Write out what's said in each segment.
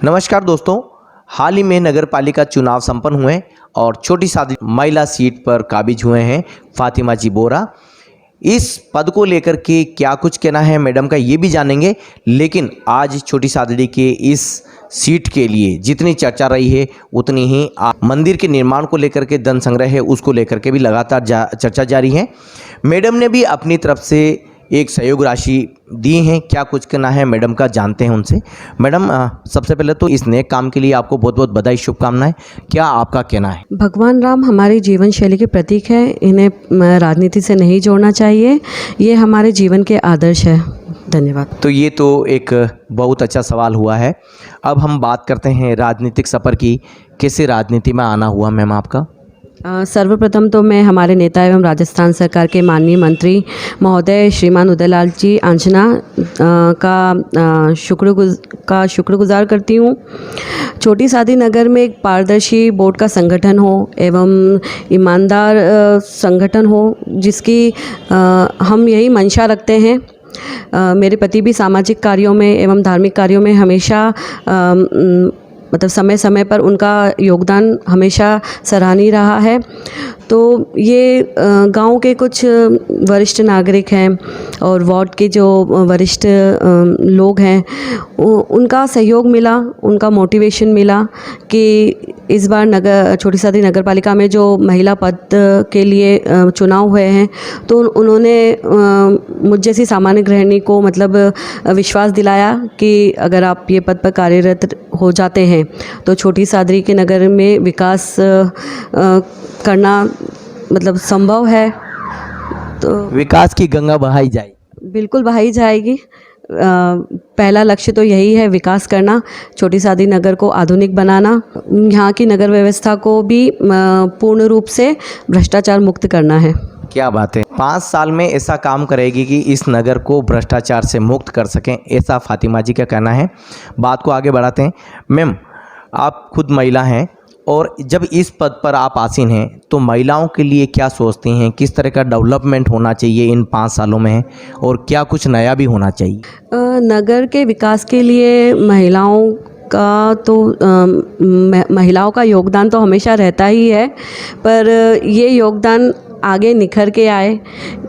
नमस्कार दोस्तों, हाल ही में नगर पालिका चुनाव संपन्न हुए और छोटी सादी महिला सीट पर काबिज हुए हैं फातिमा जी बोरा। इस पद को लेकर के क्या कुछ कहना है मैडम का ये भी जानेंगे, लेकिन आज छोटी सादड़ी के इस सीट के लिए जितनी चर्चा रही है उतनी ही मंदिर के निर्माण को लेकर के धन संग्रह है उसको लेकर के भी लगातार चर्चा जारी है। मैडम ने भी अपनी तरफ से एक सहयोग राशि दी है। क्या कुछ कहना है मैडम का जानते हैं उनसे। मैडम, सबसे पहले तो इस नेक काम के लिए आपको बहुत बहुत बधाई, शुभकामनाएं। क्या आपका कहना है? भगवान राम हमारी जीवन शैली के प्रतीक है, इन्हें राजनीति से नहीं जोड़ना चाहिए, ये हमारे जीवन के आदर्श है। धन्यवाद। तो ये तो एक बहुत अच्छा सवाल हुआ है। अब हम बात करते हैं राजनीतिक सफ़र की। कैसे राजनीति में आना हुआ मैम आपका? सर्वप्रथम तो मैं हमारे नेता एवं राजस्थान सरकार के माननीय मंत्री महोदय श्रीमान उदयलाल जी आंजना का शुक्रगुजार करती हूँ। छोटी सादी नगर में एक पारदर्शी बोर्ड का संगठन हो एवं ईमानदार संगठन हो, जिसकी हम यही मंशा रखते हैं। मेरे पति भी सामाजिक कार्यों में एवं धार्मिक कार्यों में हमेशा मतलब समय समय पर उनका योगदान हमेशा सराहनीय रहा है। तो ये गांव के कुछ वरिष्ठ नागरिक हैं और वार्ड के जो वरिष्ठ लोग हैं उनका सहयोग मिला, उनका मोटिवेशन मिला कि इस बार छोटी सादी नगर पालिका में जो महिला पद के लिए चुनाव हुए हैं तो उन्होंने मुझ जैसी सामान्य गृहिणी को मतलब विश्वास दिलाया कि अगर आप ये पद पर कार्यरत हो जाते हैं तो छोटी सादड़ी के नगर में विकास करना मतलब संभव है। तो विकास की गंगा बहाई जाएगी, बिल्कुल बहाई जाएगी। पहला लक्ष्य तो यही है, विकास करना, छोटी सादी नगर को आधुनिक बनाना, यहाँ की नगर व्यवस्था को भी पूर्ण रूप से भ्रष्टाचार मुक्त करना है। क्या बात है। 5 साल में ऐसा काम करेगी कि इस नगर को भ्रष्टाचार से मुक्त कर सकें, ऐसा फातिमा जी का कहना है। बात को आगे बढ़ाते हैं। मैम, आप खुद महिला हैं और जब इस पद पर आप आसीन हैं तो महिलाओं के लिए क्या सोचती हैं, किस तरह का डेवलपमेंट होना चाहिए इन 5 सालों में और क्या कुछ नया भी होना चाहिए? नगर के विकास के लिए महिलाओं का योगदान तो हमेशा रहता ही है, पर ये योगदान आगे निखर के आए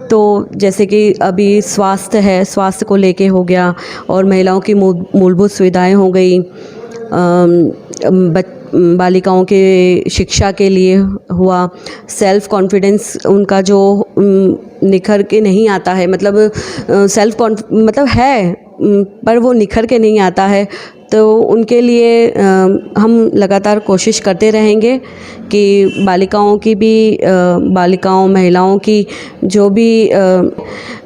तो जैसे कि अभी स्वास्थ्य है, स्वास्थ्य को लेके हो गया और महिलाओं की मूलभूत सुविधाएं हो गई, बालिकाओं के शिक्षा के लिए हुआ, सेल्फ कॉन्फिडेंस उनका जो निखर के नहीं आता है, मतलब मतलब है पर वो निखर के नहीं आता है, तो उनके लिए हम लगातार कोशिश करते रहेंगे कि महिलाओं की जो भी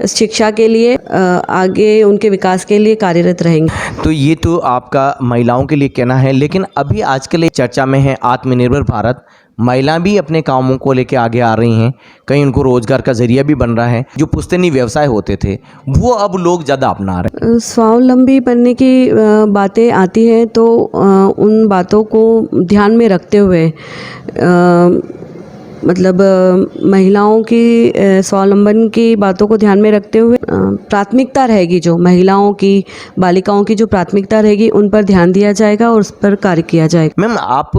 शिक्षा के लिए आगे उनके विकास के लिए कार्यरत रहेंगे। तो ये तो आपका महिलाओं के लिए कहना है, लेकिन अभी आजकल चर्चा में है आत्मनिर्भर भारत। महिला भी अपने कामों को लेके आगे आ रही हैं, कहीं उनको रोजगार का जरिया भी बन रहा है। जो पुश्तैनी व्यवसाय होते थे वो अब लोग ज़्यादा अपना रहे हैं। स्वावलंबी बनने की बातें आती हैं तो उन बातों को ध्यान में रखते हुए मतलब महिलाओं की स्वावलंबन की बातों को ध्यान में रखते हुए प्राथमिकता रहेगी, जो महिलाओं की, बालिकाओं की जो प्राथमिकता रहेगी उन पर ध्यान दिया जाएगा और उस पर कार्य किया जाएगा। मैम, आप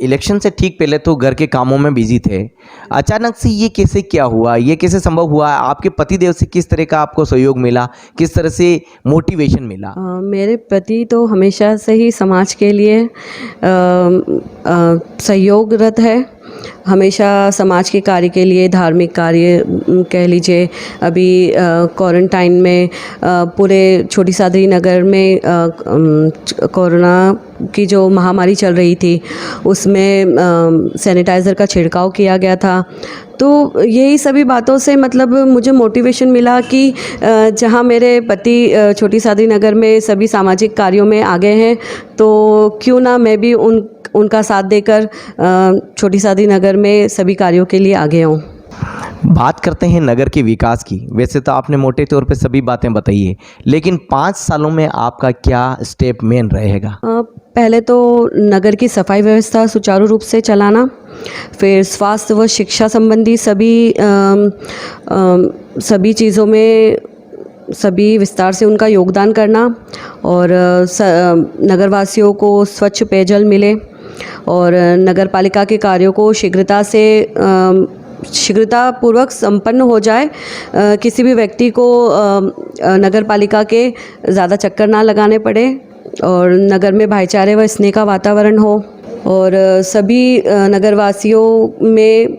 इलेक्शन से ठीक पहले तो घर के कामों में बिजी थे, अचानक से ये कैसे क्या हुआ, ये कैसे संभव हुआ? आपके पतिदेव से किस तरह का आपको सहयोग मिला, किस तरह से मोटिवेशन मिला? मेरे पति तो हमेशा से ही समाज के लिए सहयोगरत है, हमेशा समाज के कार्य के लिए, धार्मिक कार्य कह लीजिए। अभी क्वारंटाइन में पूरे छोटी सादड़ी नगर में कोरोना की जो महामारी चल रही थी उसमें सैनिटाइज़र का छिड़काव किया गया था। तो यही सभी बातों से मतलब मुझे मोटिवेशन मिला कि जहाँ मेरे पति छोटी सादड़ी नगर में सभी सामाजिक कार्यों में आगे हैं तो क्यों ना मैं भी उनका साथ देकर छोटी सादड़ी नगर में सभी कार्यों के लिए आगे आऊँ। बात करते हैं नगर के विकास की। वैसे तो आपने मोटे तौर पे सभी बातें बताई है, लेकिन 5 सालों में आपका क्या स्टेप मेन रहेगा? पहले तो नगर की सफाई व्यवस्था सुचारू रूप से चलाना, फिर स्वास्थ्य व शिक्षा संबंधी सभी चीज़ों में सभी विस्तार से उनका योगदान करना और नगरवासियों को स्वच्छ पेयजल मिले और नगर पालिका के कार्यों को शीघ्रतापूर्वक संपन्न हो जाए। किसी भी व्यक्ति को नगर पालिका के ज़्यादा चक्कर ना लगाने पड़े और नगर में भाईचारे व स्नेह का वातावरण हो और सभी नगरवासियों में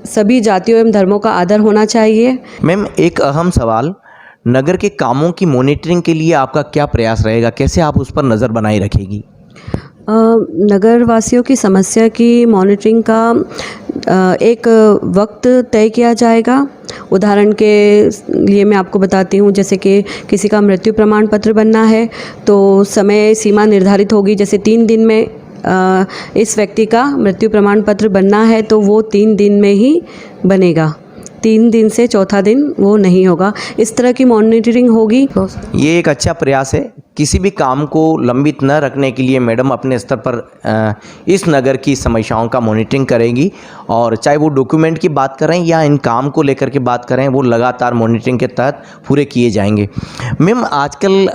सभी जातियों एवं धर्मों का आदर होना चाहिए। मैम, एक अहम सवाल, नगर के कामों की मॉनिटरिंग के लिए आपका क्या प्रयास रहेगा? कैसे आप उस पर नज़र बनाए रखेगी? नगरवासियों की समस्या की मॉनिटरिंग का एक वक्त तय किया जाएगा। उदाहरण के लिए मैं आपको बताती हूँ, जैसे कि किसी का मृत्यु प्रमाण पत्र बनना है तो समय सीमा निर्धारित होगी। जैसे 3 दिन में इस व्यक्ति का मृत्यु प्रमाण पत्र बनना है तो वो 3 दिन में ही बनेगा, 3 दिन से चौथा दिन वो नहीं होगा। इस तरह की मॉनिटरिंग होगी। ये एक अच्छा प्रयास है। किसी भी काम को लंबित न रखने के लिए मैडम अपने स्तर पर इस नगर की समस्याओं का मॉनिटरिंग करेंगी और चाहे वो डॉक्यूमेंट की बात करें या इन काम को लेकर के बात करें, वो लगातार मॉनिटरिंग के तहत पूरे किए जाएंगे। मैम, आजकल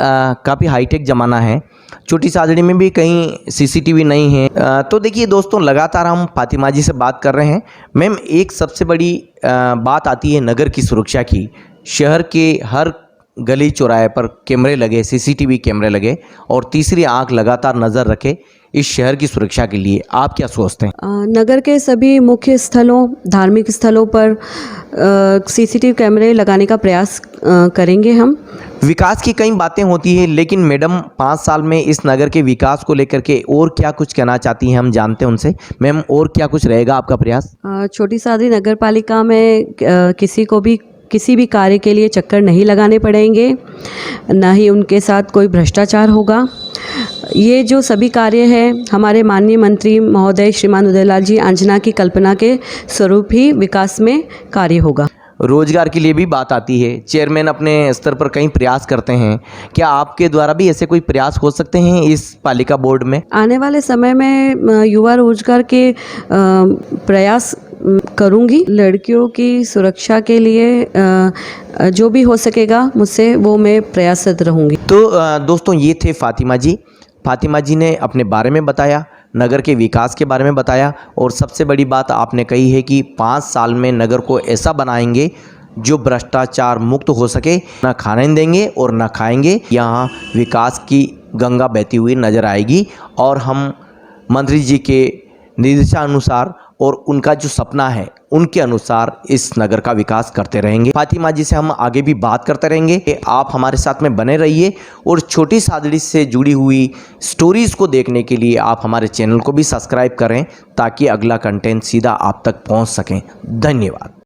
काफ़ी हाईटेक ज़माना है, छोटी सादड़ी में भी कहीं सीसीटीवी नहीं है। तो देखिए दोस्तों, लगातार हम फातिमा जी से बात कर रहे हैं। मैम, एक सबसे बड़ी बात आती है नगर की सुरक्षा की। शहर के हर गली चौराहे पर कैमरे लगे, सीसीटीवी कैमरे लगे और तीसरी आंख लगातार नज़र रखे इस शहर की सुरक्षा के लिए। आप क्या सोचते हैं? नगर के सभी मुख्य स्थलों, धार्मिक स्थलों पर सीसीटीवी कैमरे लगाने का प्रयास करेंगे हम। विकास की कई बातें होती है, लेकिन मैडम 5 साल में इस नगर के विकास को लेकर के और क्या कुछ कहना चाहती हैं, हम जानते हैं उनसे। मैम, और क्या कुछ रहेगा आपका प्रयास? छोटी सादड़ी नगर पालिका में किसी भी कार्य के लिए चक्कर नहीं लगाने पड़ेंगे, ना ही उनके साथ कोई भ्रष्टाचार होगा। ये जो सभी कार्य हैं, हमारे माननीय मंत्री महोदय श्रीमान उदयलाल जी आंजना की कल्पना के स्वरूप ही विकास में कार्य होगा। रोजगार के लिए भी बात आती है। चेयरमैन अपने स्तर पर कई प्रयास करते हैं, क्या आपके द्वारा भी ऐसे कोई प्रयास हो सकते हैं इस पालिका बोर्ड में? आने वाले समय में युवा रोजगार के प्रयास करूंगी। लड़कियों की सुरक्षा के लिए जो भी हो सकेगा मुझसे, वो मैं प्रयासरत रहूंगी। तो दोस्तों, ये थे फातिमा जी। फातिमा जी ने अपने बारे में बताया, नगर के विकास के बारे में बताया और सबसे बड़ी बात आपने कही है कि 5 साल में नगर को ऐसा बनाएंगे जो भ्रष्टाचार मुक्त हो सके, ना खाने देंगे और ना खाएंगे। यहाँ विकास की गंगा बहती हुई नज़र आएगी और हम मंत्री जी के निर्देशानुसार और उनका जो सपना है उनके अनुसार इस नगर का विकास करते रहेंगे। फातिमा जी से हम आगे भी बात करते रहेंगे। आप हमारे साथ में बने रहिए और छोटी सादड़ी से जुड़ी हुई स्टोरीज़ को देखने के लिए आप हमारे चैनल को भी सब्सक्राइब करें ताकि अगला कंटेंट सीधा आप तक पहुंच सकें। धन्यवाद।